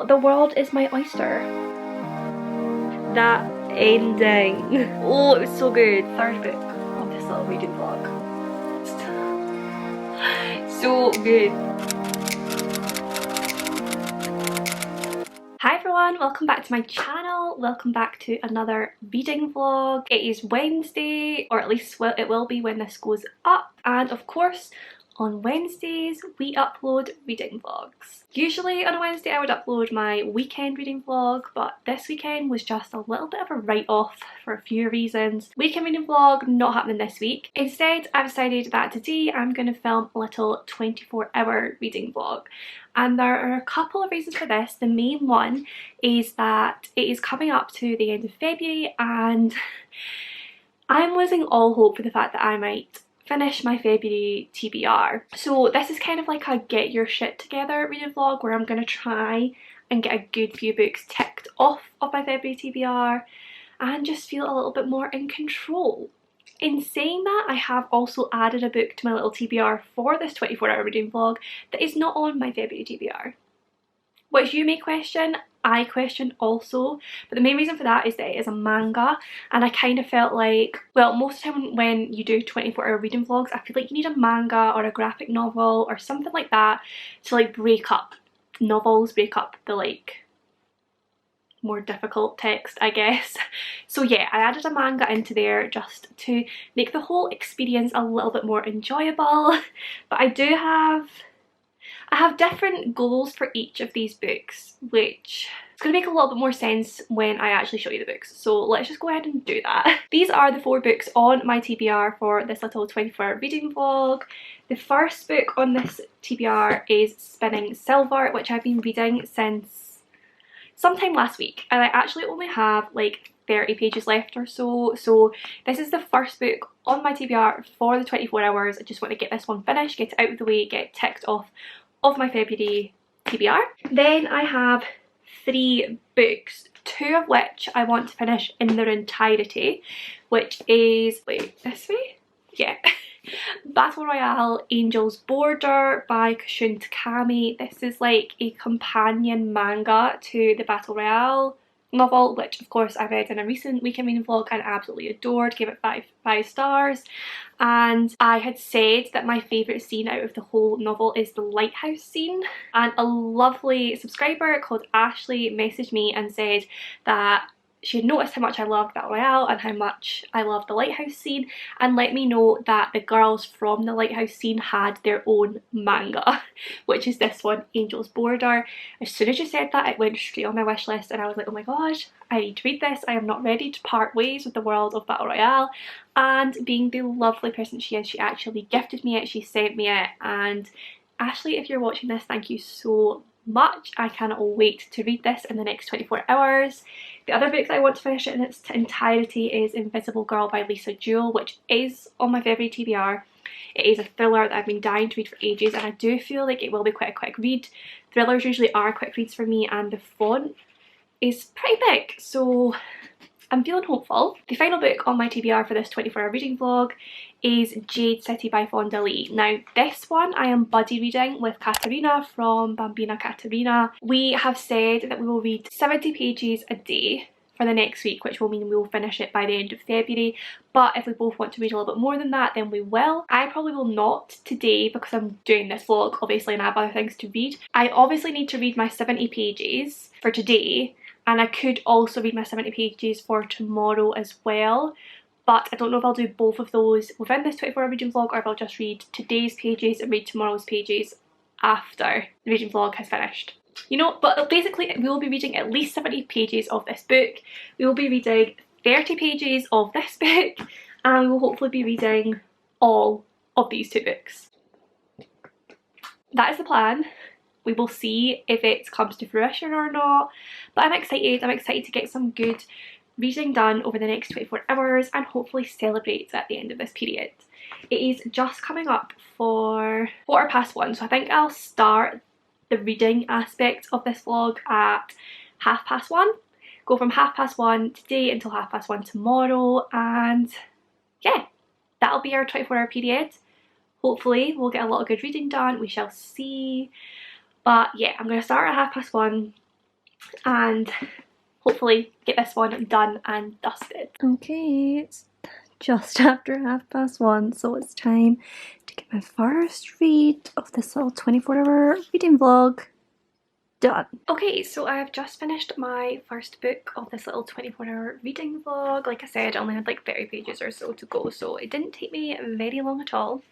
The world is my oyster. That ending. Oh, it was so good. Third book of this little reading vlog. So good. Hi everyone, welcome back to my channel. Welcome back to another reading vlog. It is Wednesday, or at least it will be when this goes up. And of course, on Wednesdays we upload reading vlogs. Usually on a Wednesday I would upload my weekend reading vlog, but this weekend was just a little bit of a write-off for a few reasons. Weekend reading vlog not happening this week. Instead, I've decided that today I'm going to film a little 24-hour reading vlog. And there are a couple of reasons for this. The main one is that it is coming up to the end of February and I'm losing all hope for the fact that I might finish my February TBR. So this is kind of like a get your shit together reading vlog where I'm going to try and get a good few books ticked off of my February TBR and just feel a little bit more in control. In saying that, I have also added a book to my little TBR for this 24-hour reading vlog that is not on my February TBR. Which you may question, I question also, but the main reason for that is that it is a manga, and I kind of felt like, well, most of the time when you do 24-hour reading vlogs, I feel like you need a manga or a graphic novel or something like that to like break up novels, break up the like more difficult text, I guess. So yeah, I added a manga into there just to make the whole experience a little bit more enjoyable. But I have different goals for each of these books, which is going to make a little bit more sense when I actually show you the books. So let's just go ahead and do that. These are the 4 books on my TBR for this little 24-hour reading vlog. The first book on this TBR is Spinning Silver, which I've been reading since sometime last week, and I actually only have like 30 pages left or so. So this is the first book on my TBR for the 24 hours. I just want to get this one finished, get it out of the way, get it ticked off of my February TBR. Then I have 3 books, 2 of which I want to finish in their entirety, which is, wait, this way? Yeah. Battle Royale Angel's Border by Kushun Takami. This is like a companion manga to the Battle Royale novel, which of course I read in a recent weekend reading vlog and absolutely adored, gave it 5 stars. And I had said that my favourite scene out of the whole novel is the lighthouse scene, and a lovely subscriber called Ashley messaged me and said that she had noticed how much I loved Battle Royale and how much I loved the lighthouse scene, and let me know that the girls from the lighthouse scene had their own manga, which is this one, Angel's Border. As soon as you said that, it went straight on my wish list and I was like, oh my gosh, I need to read this. I am not ready to part ways with the world of Battle Royale. And being the lovely person she is, she actually gifted me it, she sent me it. And Ashley, if you're watching this, thank you so much. I cannot wait to read this in the next 24 hours. The other book that I want to finish in its entirety is Invisible Girl by Lisa Jewell, which is on my February TBR. It is a thriller that I've been dying to read for ages, and I do feel like it will be quite a quick read. Thrillers usually are quick reads for me, and the font is pretty big, so I'm feeling hopeful. The final book on my TBR for this 24-hour reading vlog is Jade City by Fonda Lee. Now this one I am buddy reading with Katerina from Bambina Katerina. We have said that we will read 70 pages a day for the next week, which will mean we will finish it by the end of February. But if we both want to read a little bit more than that, then we will. I probably will not today because I'm doing this vlog obviously and I have other things to read. I obviously need to read my 70 pages for today, and I could also read my 70 pages for tomorrow as well. But I don't know if I'll do both of those within this 24-hour reading vlog, or if I'll just read today's pages and read tomorrow's pages after the reading vlog has finished. You know, but basically we will be reading at least 70 pages of this book. We will be reading 30 pages of this book, and we will hopefully be reading all of these 2 books. That is the plan. We will see if it comes to fruition or not, but I'm excited. I'm excited to get some good reading done over the next 24 hours and hopefully celebrate at the end of this period. It is just coming up for 1:15, so I think I'll start the reading aspect of this vlog at 1:30. Go from 1:30 today until 1:30 tomorrow, and yeah, that'll be our 24-hour period. Hopefully we'll get a lot of good reading done, we shall see. But yeah, I'm going to start at 1:30, and hopefully get this one done and dusted. Okay, it's just after 1:30, so it's time to get my first read of this little 24-hour reading vlog done. Okay, so I have just finished my first book of this little 24-hour reading vlog. Like I said, I only had like 30 pages or so to go, so it didn't take me very long at all.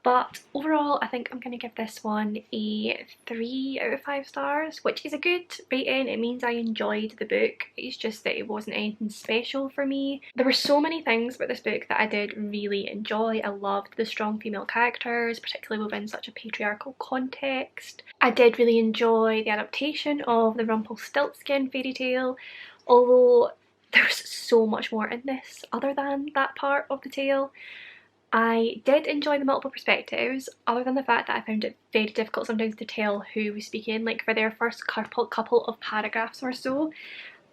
But overall, I think I'm going to give this one a 3 out of 5 stars, which is a good rating. It means I enjoyed the book. It's just that it wasn't anything special for me. There were so many things about this book that I did really enjoy. I loved the strong female characters, particularly within such a patriarchal context. I did really enjoy the adaptation of the Rumpelstiltskin fairy tale, although there's so much more in this other than that part of the tale. I did enjoy the multiple perspectives, other than the fact that I found it very difficult sometimes to tell who was speaking. Like for their first couple of paragraphs or so,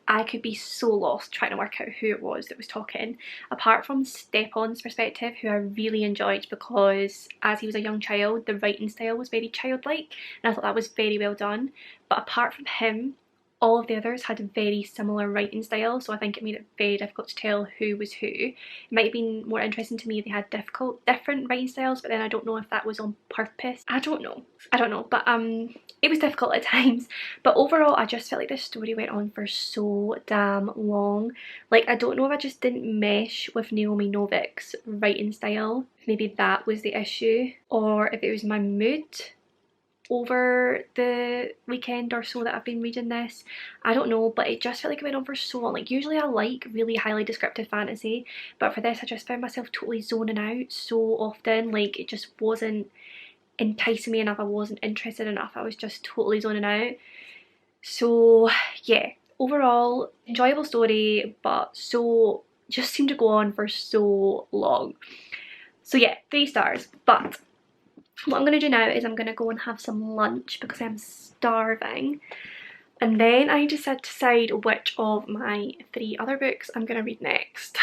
I could be so lost trying to work out who it was that was talking. Apart from Stepan's perspective, who I really enjoyed because as he was a young child, the writing style was very childlike and I thought that was very well done. But apart from him, all of the others had a very similar writing style, so I think it made it very difficult to tell who was who. It might have been more interesting to me if they had different writing styles, but then I don't know if that was on purpose. I don't know, but it was difficult at times. But overall, I just felt like this story went on for so damn long. Like, I don't know if I just didn't mesh with Naomi Novik's writing style. Maybe that was the issue, or if it was my mood over the weekend or so that I've been reading this. I don't know, but it just felt like it went on for so long. Like, usually I like really highly descriptive fantasy, but for this I just found myself totally zoning out so often. Like, it just wasn't enticing me enough, I wasn't interested enough, I was just totally zoning out. So yeah, overall enjoyable story, but so just seemed to go on for so long. So yeah, 3 stars. But what I'm going to do now is I'm going to go and have some lunch because I'm starving, and then I need to decide which of my 3 other books I'm going to read next.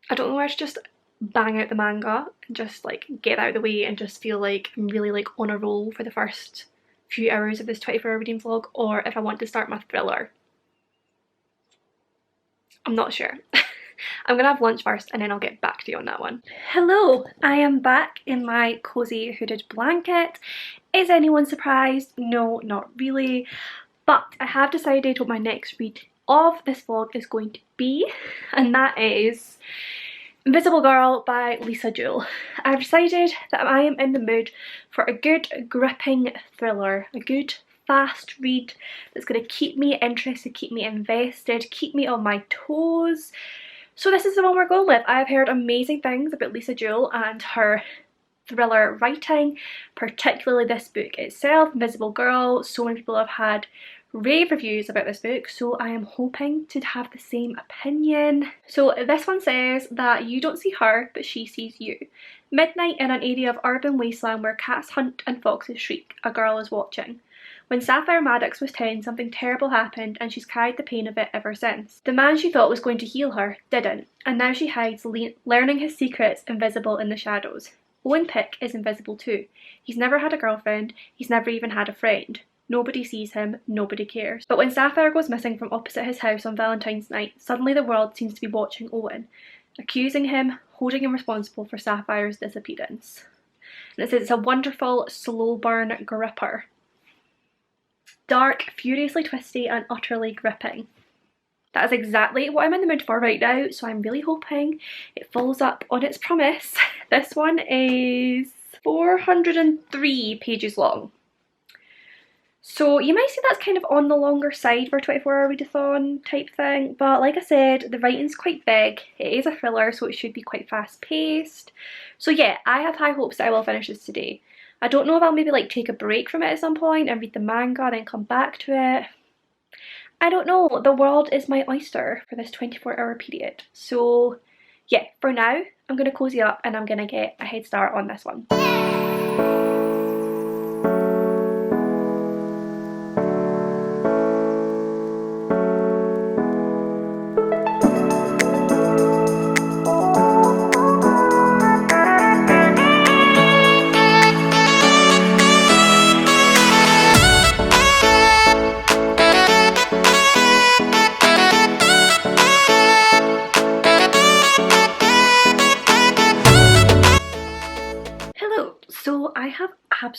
I don't know where to just bang out the manga and just like get out of the way and just feel like I'm really like on a roll for the first few hours of this 24-hour reading vlog, or if I want to start my thriller. I'm not sure. I'm gonna have lunch first and then I'll get back to you on that one. Hello, I am back in my cozy hooded blanket. Is anyone surprised? No, not really. But I have decided what my next read of this vlog is going to be, and that is Invisible Girl by Lisa Jewell. I've decided that I am in the mood for a good gripping thriller, a good fast read that's going to keep me interested, keep me invested, keep me on my toes. So this is the one we're going with. I've heard amazing things about Lisa Jewell and her thriller writing, particularly this book itself, Invisible Girl. So many people have had rave reviews about this book, so I am hoping to have the same opinion. So this one says that you don't see her, but she sees you. Midnight in an area of urban wasteland where cats hunt and foxes shriek, a girl is watching. When Sapphire Maddox was 10, something terrible happened and she's carried the pain of it ever since. The man she thought was going to heal her didn't, and now she hides, learning his secrets invisible in the shadows. Owen Pick is invisible too. He's never had a girlfriend, he's never even had a friend. Nobody sees him, nobody cares. But when Sapphire goes missing from opposite his house on Valentine's night, suddenly the world seems to be watching Owen, accusing him, holding him responsible for Sapphire's disappearance. And it says it's a wonderful, slow burn gripper. Dark, furiously twisty and utterly gripping. That is exactly what I'm in the mood for right now, so I'm really hoping it follows up on its promise. This one is 403 pages long. So you might say that's kind of on the longer side for a 24-hour readathon type thing, but like I said, the writing's quite big. It is a thriller, so it should be quite fast paced. So yeah, I have high hopes that I will finish this today. I don't know if I'll maybe like take a break from it at some point and read the manga then come back to it. I don't know, the world is my oyster for this 24-hour period. So yeah, for now, I'm going to cozy up and I'm going to get a head start on this one.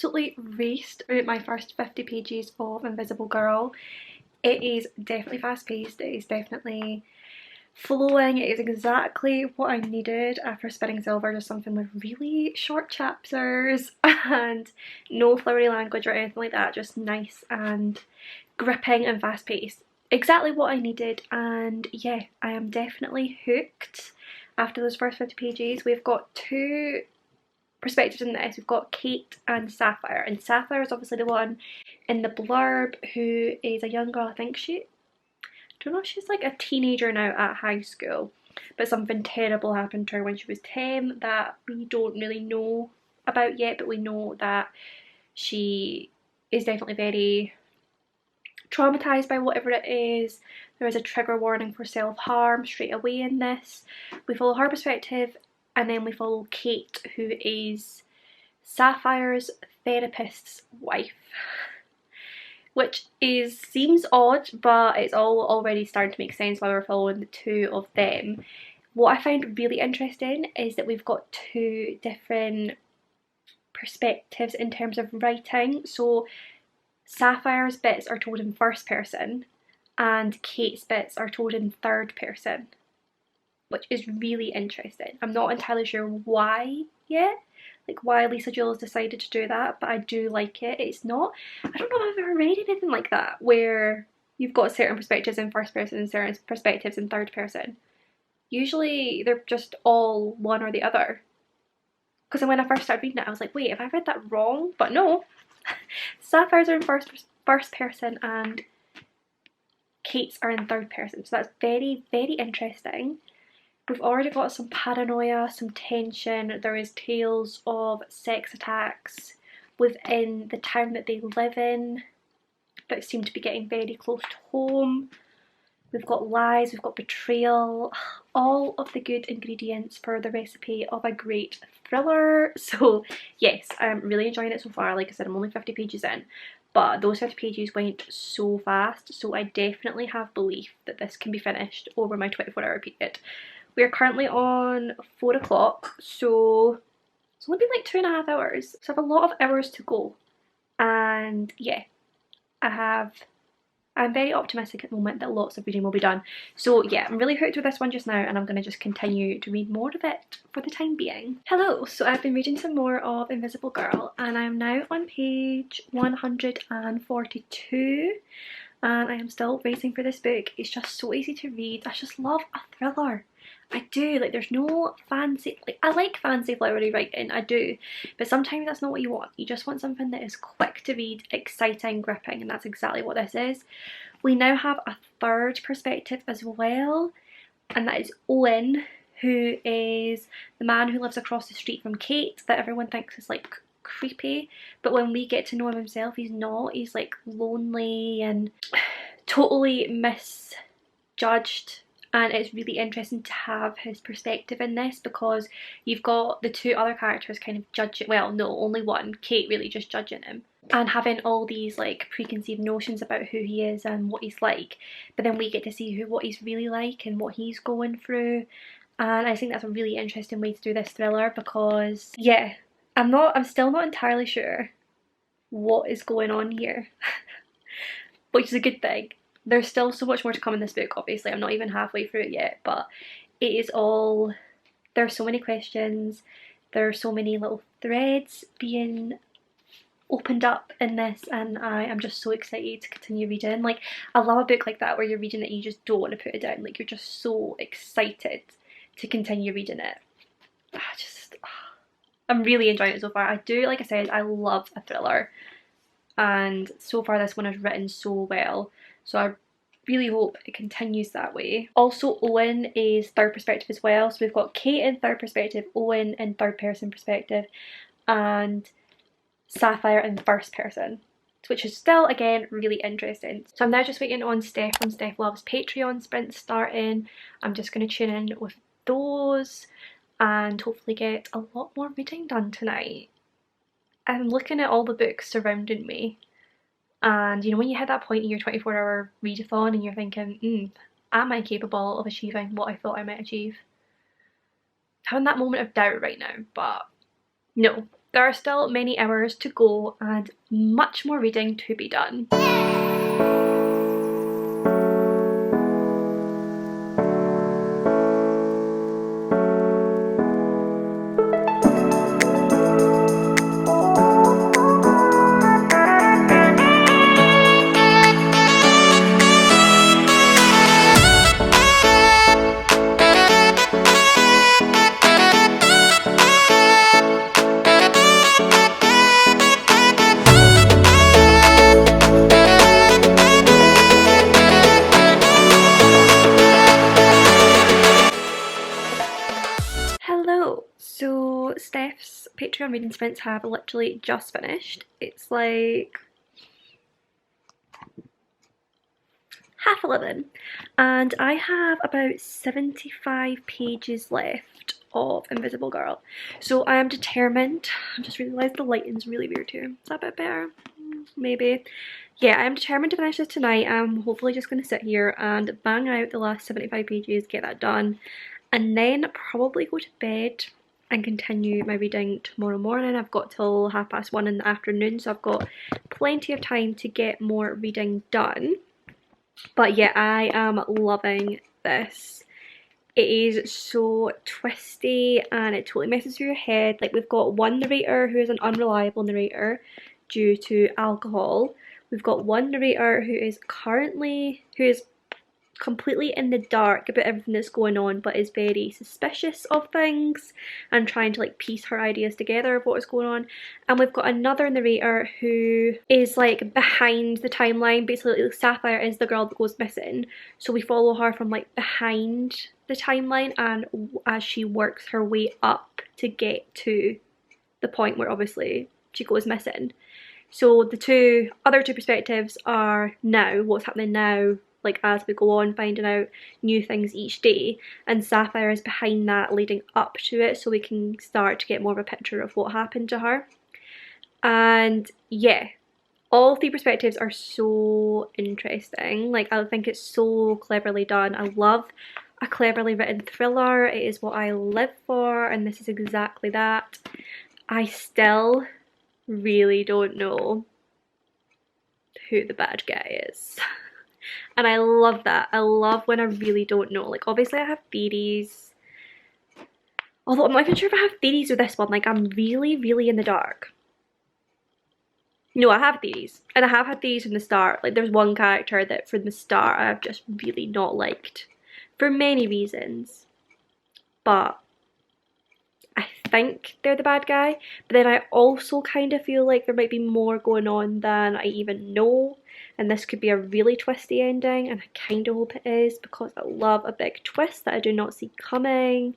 absolutely raced through my first 50 pages of Invisible Girl. It is definitely fast paced, it is definitely flowing, it is exactly what I needed after Spinning Silver, just something with really short chapters and no flowery language or anything like that, just nice and gripping and fast paced. Exactly what I needed, and yeah, I am definitely hooked after those first 50 pages. We've got two perspectives in this. We've got Kate and Sapphire, and Sapphire is obviously the one in the blurb who is a young girl. I think I don't know if she's like a teenager now at high school, but something terrible happened to her when she was 10 that we don't really know about yet, but we know that she is definitely very traumatized by whatever it is. There is a trigger warning for self-harm straight away in this. We follow her perspective, and then we follow Kate, who is Sapphire's therapist's wife, which seems odd, but it's all already starting to make sense why we're following the two of them. What I find really interesting is that we've got two different perspectives in terms of writing. So Sapphire's bits are told in first person and Kate's bits are told in third person, which is really interesting. I'm not entirely sure why yet, like why Lisa Jules decided to do that, but I do like it. It's not, I don't know if I've ever read anything like that where you've got certain perspectives in first person and certain perspectives in third person. Usually they're just all one or the other. Because when I first started reading it, I was like, wait, have I read that wrong? But no. Sapphires are in first person and Kate's are in third person. So that's very, very interesting. We've already got some paranoia, some tension. There is tales of sex attacks within the town that they live in that seem to be getting very close to home. We've got lies, we've got betrayal, all of the good ingredients for the recipe of a great thriller. So yes, I'm really enjoying it so far. Like I said, I'm only 50 pages in, but those 50 pages went so fast, so I definitely have belief that this can be finished over my 24-hour period. We are currently on 4 o'clock, so it's only been like 2.5 hours, so I have a lot of hours to go. And yeah, I'm very optimistic at the moment that lots of reading will be done. So yeah, I'm really hooked with this one just now, and I'm going to just continue to read more of it for the time being. Hello, so I've been reading some more of Invisible Girl, and I'm now on page 142, and I am still racing for this book. It's just so easy to read. I just love a thriller. I do, like there's no fancy, like I like fancy flowery writing, I do, but sometimes that's not what you want. You just want something that is quick to read, exciting, gripping, and that's exactly what this is. We now have a third perspective as well, and that is Owen, who is the man who lives across the street from Kate that everyone thinks is like creepy, but when we get to know him himself, he's not. He's like lonely and totally misjudged. And it's really interesting to have his perspective in this, because you've got the two other characters kind of judging, well no, only one, Kate, really just judging him and having all these like preconceived notions about who he is and what he's like, but then we get to see what he's really like and what he's going through. And I think that's a really interesting way to do this thriller, because yeah, I'm still not entirely sure what is going on here which is a good thing. There's still so much more to come in this book, obviously. I'm not even halfway through it yet, but it is all, there are so many questions, there are so many little threads being opened up in this, and I am just so excited to continue reading. Like, I love a book like that where you're reading it and you just don't want to put it down. Like, you're just so excited to continue reading it. I'm really enjoying it so far. I do, like I said, I love a thriller, and so far this one is written so well, so I really hope it continues that way. Also, Owen is third perspective as well, so we've got Kate in third perspective, Owen in third person perspective, and Sapphire in first person, which is still again really interesting. So I'm now just waiting on Steph from Steph Loves Patreon sprint starting. I'm just going to tune in with those and hopefully get a lot more reading done tonight. I'm looking at all the books surrounding me, and you know when you hit that point in your 24-hour readathon and you're thinking, am I capable of achieving what I thought I might achieve? I'm having that moment of doubt right now, but no, There are still many hours to go and much more reading to be done. Hello! So Steph's Patreon reading sprints have literally just finished. It's like 11:30 and I have about 75 pages left of Invisible Girl. So I am determined. I just realised the lighting's really weird here. Is that a bit better? Maybe. Yeah, I am determined to finish this tonight. I'm hopefully just going to sit here and bang out the last 75 pages, get that done, and then probably go to bed and continue my reading tomorrow morning. I've got till 1:30 in the afternoon, so I've got plenty of time to get more reading done. But yeah, I am loving this. It is so twisty and it totally messes with your head. Like, we've got one narrator who is an unreliable narrator due to alcohol. We've got one narrator who is completely in the dark about everything that's going on, but is very suspicious of things and trying to like piece her ideas together of what is going on. And we've got another narrator who is like behind the timeline. Basically, Sapphire is the girl that goes missing, so we follow her from like behind the timeline and as she works her way up to get to the point where obviously she goes missing. So the other two perspectives are now, what's happening now, like as we go on, finding out new things each day, and Sapphire is behind that leading up to it, so we can start to get more of a picture of what happened to her. And yeah, all three perspectives are so interesting. Like, I think it's so cleverly done. I love a cleverly written thriller. It is what I live for, and this is exactly that. I still really don't know who the bad guy is. And I love that. I love when I really don't know. Like, obviously I have theories. Although I'm not even sure if I have theories with this one. Like, I'm really, really in the dark. No, I have theories. And I have had theories from the start. Like, there's one character that from the start I've just really not liked. For many reasons. But I think they're the bad guy. But then I also kind of feel like there might be more going on than I even know. And this could be a really twisty ending, and I kind of hope it is, because I love a big twist that I do not see coming.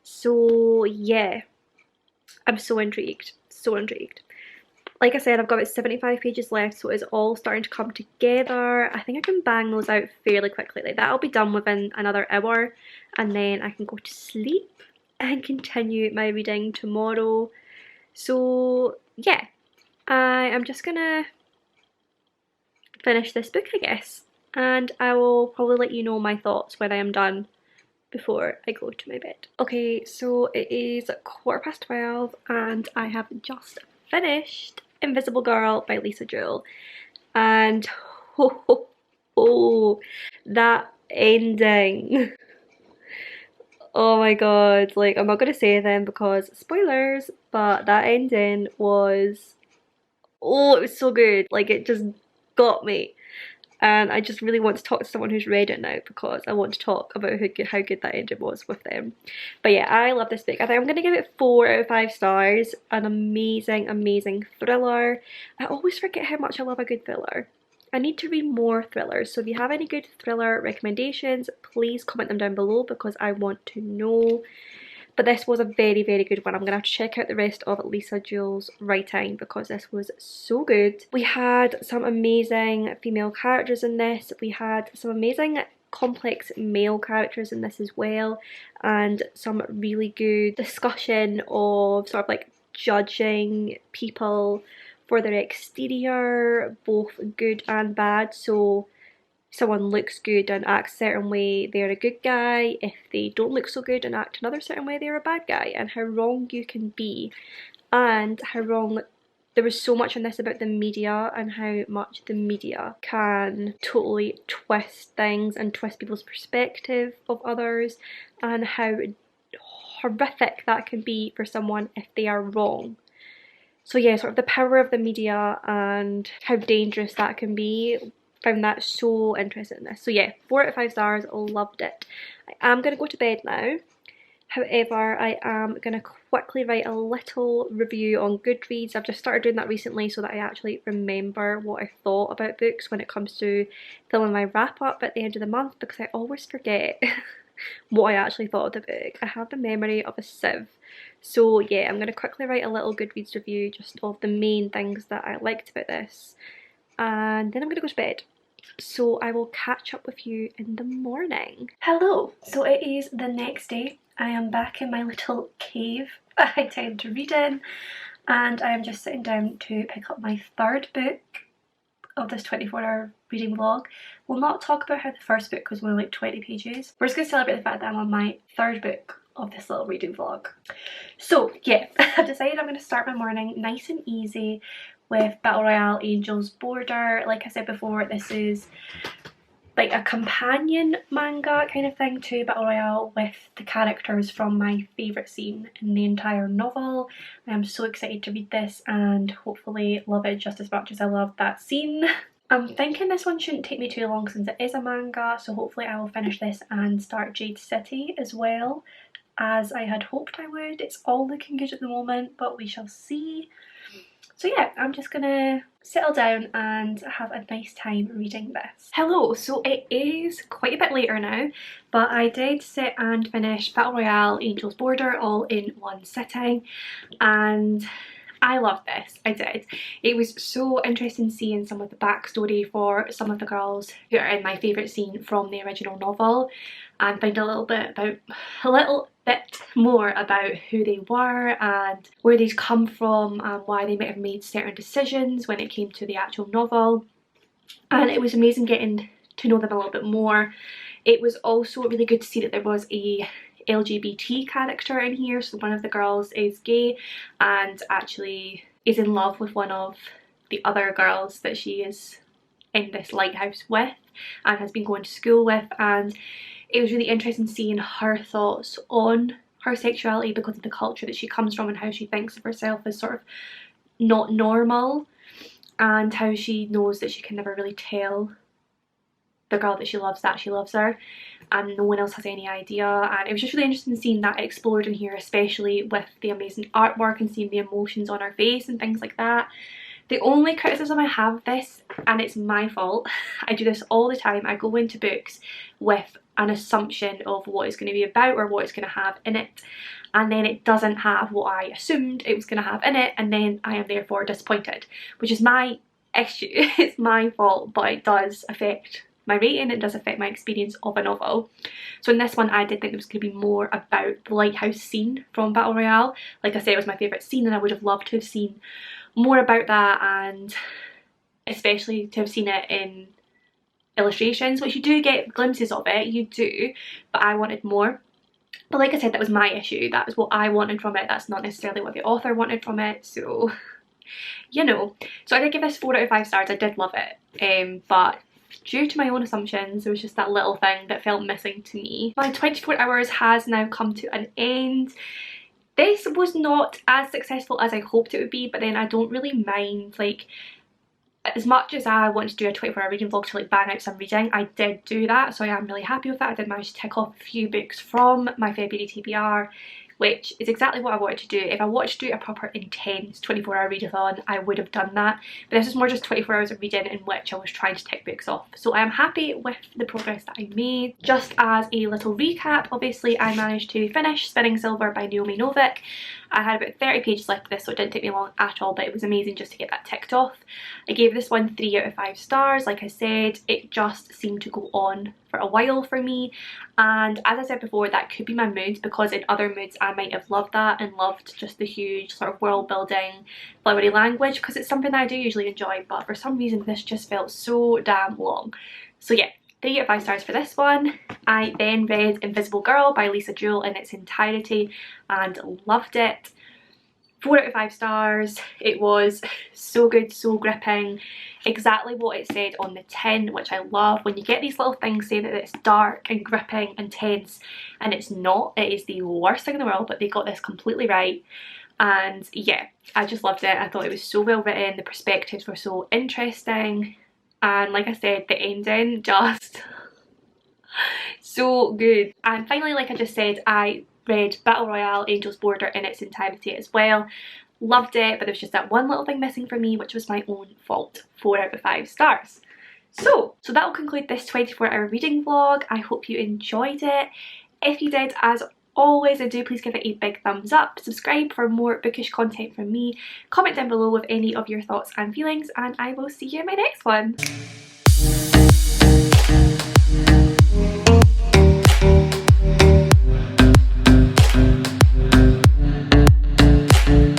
So yeah, I'm so intrigued, so intrigued. Like I said, I've got about 75 pages left, so it's all starting to come together. I think I can bang those out fairly quickly. Like, that'll be done within another hour, and then I can go to sleep and continue my reading tomorrow. So yeah, I am just gonna finish this book, I guess, and I will probably let you know my thoughts when I am done before I go to my bed. Okay, so it is 12:15 and I have just finished Invisible Girl by Lisa Jewell, and that ending. Oh my god, like, I'm not gonna say anything because spoilers, but that ending was, oh, it was so good. Like, it just got me, and I just really want to talk to someone who's read it now, because I want to talk about how good that ending was with them. But yeah, I love this book. I think I'm going to give it 4 out of 5 stars. An amazing, amazing thriller. I always forget how much I love a good thriller. I need to read more thrillers, so if you have any good thriller recommendations, please comment them down below, because I want to know. But this was a very, very good one. I'm going to have to check out the rest of Lisa Jewell's writing, because this was so good. We had some amazing female characters in this. We had some amazing complex male characters in this as well, and some really good discussion of sort of like judging people for their exterior, both good and bad. So someone looks good and acts a certain way, they're a good guy. If they don't look so good and act another certain way, they're a bad guy, and how wrong you can be and how wrong there was so much in this about the media and how much the media can totally twist things and twist people's perspective of others, and how horrific that can be for someone if they are wrong. So yeah, sort of the power of the media and how dangerous that can be. Found that so interesting in this. So yeah, 4 out of 5 stars, loved it. I am going to go to bed now. However, I am going to quickly write a little review on Goodreads. I've just started doing that recently so that I actually remember what I thought about books when it comes to filming my wrap up at the end of the month, because I always forget what I actually thought of the book. I have the memory of a sieve. So yeah, I'm going to quickly write a little Goodreads review just of the main things that I liked about this. And then I'm going to go to bed. So I will catch up with you in the morning. Hello! So it is the next day. I am back in my little cave that I tend to read in, and I am just sitting down to pick up my 3rd book of this 24-hour reading vlog. We'll not talk about how the first book was only like 20 pages. We're just going to celebrate the fact that I'm on my 3rd book of this little reading vlog. So yeah, I've decided I'm going to start my morning nice and easy with Battle Royale Angel's Border. Like I said before, this is like a companion manga kind of thing to Battle Royale, with the characters from my favourite scene in the entire novel. I am so excited to read this and hopefully love it just as much as I loved that scene. I'm thinking this one shouldn't take me too long since it is a manga, so hopefully I will finish this and start Jade City as well, as I had hoped I would. It's all looking good at the moment, but we shall see. So yeah, I'm just gonna settle down and have a nice time reading this. Hello, so it is quite a bit later now, but I did sit and finish Battle Royale Angel's Border all in one sitting, and I loved this. I did. It was so interesting seeing some of the backstory for some of the girls who are in my favourite scene from the original novel, and find a little bit more about who they were and where they'd come from and why they might have made certain decisions when it came to the actual novel. And it was amazing getting to know them a little bit more. It was also really good to see that there was a LGBT character in here. So one of the girls is gay and actually is in love with one of the other girls that she is in this lighthouse with and has been going to school with, and it was really interesting seeing her thoughts on her sexuality because of the culture that she comes from and how she thinks of herself as sort of not normal, and how she knows that she can never really tell the girl that she loves that she loves her, and no one else has any idea. And it was just really interesting seeing that explored in here, especially with the amazing artwork and seeing the emotions on her face and things like that. The only criticism I have of this, and it's my fault, I do this all the time, I go into books with an assumption of what it's going to be about or what it's going to have in it, and then it doesn't have what I assumed it was going to have in it, and then I am therefore disappointed, which is my issue. It's my fault, but it does affect my rating, it does affect my experience of a novel. So in this one I did think there was going to be more about the lighthouse scene from Battle Royale. Like I said, it was my favourite scene and I would have loved to have seen more about that, and especially to have seen it in illustrations, which you do get glimpses of it, you do, but I wanted more. But like I said, that was my issue, that was what I wanted from it, that's not necessarily what the author wanted from it, so you know. So I did give this 4 out of 5 stars, I did love it, but due to my own assumptions there was just that little thing that felt missing to me. My 24 hours has now come to an end. This was not as successful as I hoped it would be, but then I don't really mind, like, as much as I wanted to do a 24-hour reading vlog to like bang out some reading, I did do that, so I am really happy with that. I did manage to tick off a few books from my February TBR, which is exactly what I wanted to do. If I wanted to do a proper intense 24-hour readathon, I would have done that, but this is more just 24 hours of reading in which I was trying to tick books off. So I am happy with the progress that I made. Just as a little recap, obviously I managed to finish Spinning Silver by Naomi Novik. I had about 30 pages left of this, so it didn't take me long at all, but it was amazing just to get that ticked off. I gave this one 3 out of 5 stars. Like I said, it just seemed to go on for a while for me, and as I said before, that could be my mood, because in other moods I might have loved that and loved just the huge sort of world building flowery language, because it's something that I do usually enjoy, but for some reason this just felt so damn long. So yeah, 3 out of 5 stars for this one. I then read Invisible Girl by Lisa Jewell in its entirety and loved it. 4 out of 5 stars. It was so good, so gripping, exactly what it said on the tin, which I love. When you get these little things saying that it's dark and gripping and tense, and it's not, it is the worst thing in the world, but they got this completely right. And yeah, I just loved it. I thought it was so well written, the perspectives were so interesting, and like I said, the ending just so good. And finally, like I just said, I read Battle Royale Angel's Border in its entirety as well. Loved it, but there was just that one little thing missing for me, which was my own fault. 4 out of 5 stars. So that will conclude this 24-hour reading vlog. I hope you enjoyed it. If you did, as always, do please give it a big thumbs up, subscribe for more bookish content from me, comment down below with any of your thoughts and feelings, and I will see you in my next one.